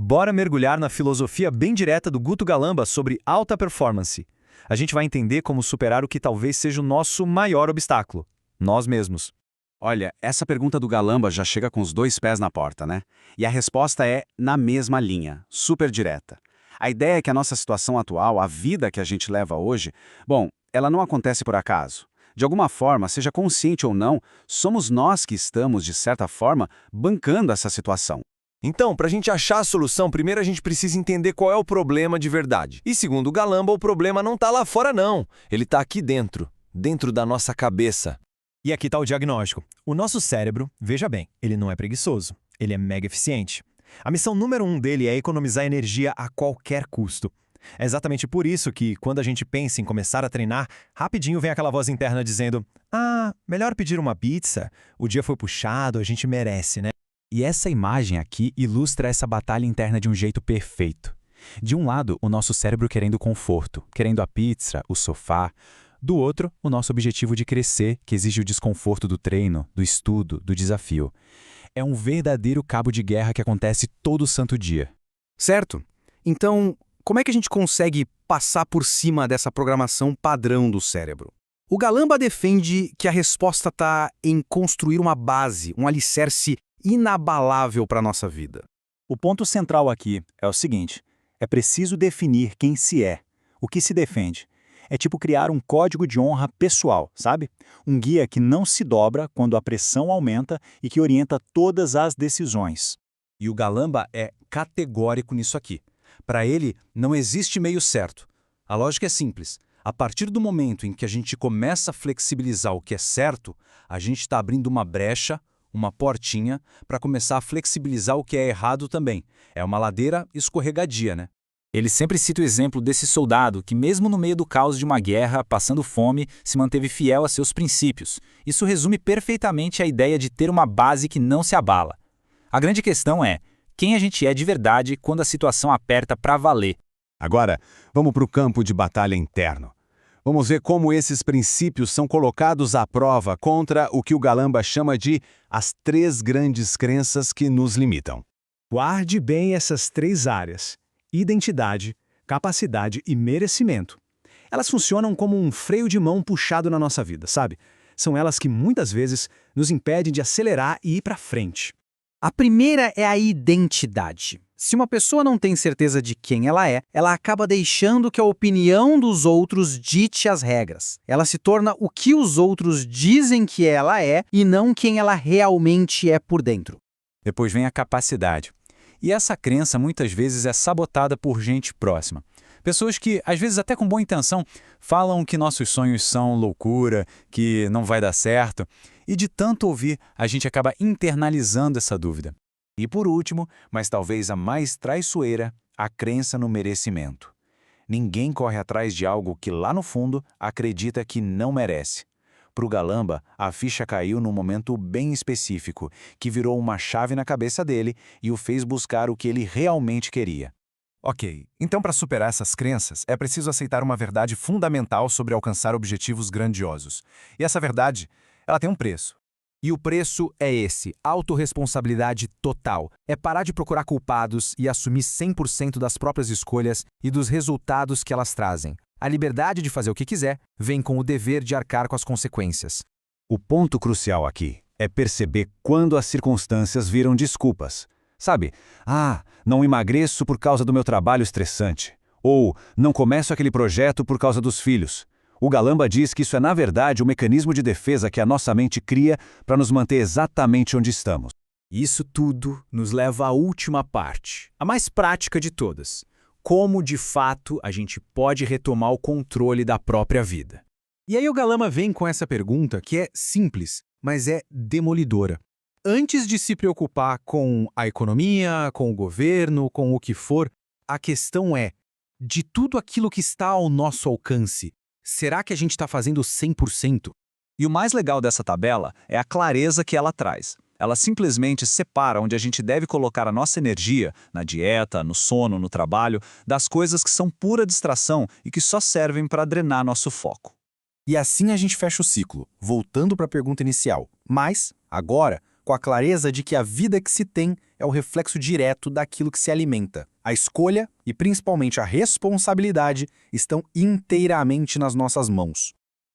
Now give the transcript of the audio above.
Bora mergulhar na filosofia bem direta do Guto Galamba sobre alta performance. A gente vai entender como superar o que talvez seja o nosso maior obstáculo: nós mesmos. Olha, essa pergunta do Galamba já chega com os dois pés na porta, né? E a resposta é na mesma linha, super direta. A ideia é que a nossa situação atual, a vida que a gente leva hoje, bom, ela não acontece por acaso. De alguma forma, seja consciente ou não, somos nós que estamos, de certa forma, bancando essa situação. Então, para a gente achar a solução, primeiro a gente precisa entender qual é o problema de verdade. E segundo o Galamba, o problema não está lá fora não, ele está aqui dentro, dentro da nossa cabeça. E aqui está o diagnóstico. O nosso cérebro, veja bem, ele não é preguiçoso, ele é mega eficiente. A missão número 1 dele é economizar energia a qualquer custo. É exatamente por isso que, quando a gente pensa em começar a treinar, rapidinho vem aquela voz interna dizendo: melhor pedir uma pizza, o dia foi puxado, a gente merece, né? E essa imagem aqui ilustra essa batalha interna de um jeito perfeito. De um lado, o nosso cérebro querendo conforto, querendo a pizza, o sofá. Do outro, o nosso objetivo de crescer, que exige o desconforto do treino, do estudo, do desafio. É um verdadeiro cabo de guerra que acontece todo santo dia. Certo. Então, como é que a gente consegue passar por cima dessa programação padrão do cérebro? O Galamba defende que a resposta está em construir uma base, um alicerce inabalável para a nossa vida. O ponto central aqui é o seguinte: é preciso definir quem se é, o que se defende. É tipo criar um código de honra pessoal, sabe? Um guia que não se dobra quando a pressão aumenta e que orienta todas as decisões. E o Galamba é categórico nisso aqui. Para ele, não existe meio certo. A lógica é simples. A partir do momento em que a gente começa a flexibilizar o que é certo, a gente está abrindo uma brecha, uma portinha, para começar a flexibilizar o que é errado também. É uma ladeira escorregadia, né? Ele sempre cita o exemplo desse soldado que, mesmo no meio do caos de uma guerra, passando fome, se manteve fiel a seus princípios. Isso resume perfeitamente a ideia de ter uma base que não se abala. A grande questão é quem a gente é de verdade quando a situação aperta para valer. Agora, vamos para o campo de batalha interno. Vamos ver como esses princípios são colocados à prova contra o que o Galamba chama de as 3 grandes crenças que nos limitam. Guarde bem essas 3 áreas: identidade, capacidade e merecimento. Elas funcionam como um freio de mão puxado na nossa vida, sabe? São elas que muitas vezes nos impedem de acelerar e ir para frente. A primeira é a identidade. Se uma pessoa não tem certeza de quem ela é, ela acaba deixando que a opinião dos outros dite as regras. Ela se torna o que os outros dizem que ela é e não quem ela realmente é por dentro. Depois vem a capacidade. E essa crença muitas vezes é sabotada por gente próxima. Pessoas que, às vezes até com boa intenção, falam que nossos sonhos são loucura, que não vai dar certo. E de tanto ouvir, a gente acaba internalizando essa dúvida. E por último, mas talvez a mais traiçoeira, a crença no merecimento. Ninguém corre atrás de algo que lá no fundo acredita que não merece. Para o Galamba, a ficha caiu num momento bem específico, que virou uma chave na cabeça dele e o fez buscar o que ele realmente queria. Ok, então para superar essas crenças, é preciso aceitar uma verdade fundamental sobre alcançar objetivos grandiosos. E essa verdade, ela tem um preço. E o preço é esse: autorresponsabilidade total. É parar de procurar culpados e assumir 100% das próprias escolhas e dos resultados que elas trazem. A liberdade de fazer o que quiser vem com o dever de arcar com as consequências. O ponto crucial aqui é perceber quando as circunstâncias viram desculpas. Sabe, não emagreço por causa do meu trabalho estressante. Ou não começo aquele projeto por causa dos filhos. O Galamba diz que isso é, na verdade, um mecanismo de defesa que a nossa mente cria para nos manter exatamente onde estamos. Isso tudo nos leva à última parte, a mais prática de todas: como, de fato, a gente pode retomar o controle da própria vida. E aí o Galamba vem com essa pergunta que é simples, mas é demolidora. Antes de se preocupar com a economia, com o governo, com o que for, a questão é: de tudo aquilo que está ao nosso alcance, será que a gente está fazendo 100%? E o mais legal dessa tabela é a clareza que ela traz. Ela simplesmente separa onde a gente deve colocar a nossa energia, na dieta, no sono, no trabalho, das coisas que são pura distração e que só servem para drenar nosso foco. E assim a gente fecha o ciclo, voltando para a pergunta inicial. Mas, agora, com a clareza de que a vida que se tem é o reflexo direto daquilo que se alimenta. A escolha e principalmente a responsabilidade estão inteiramente nas nossas mãos.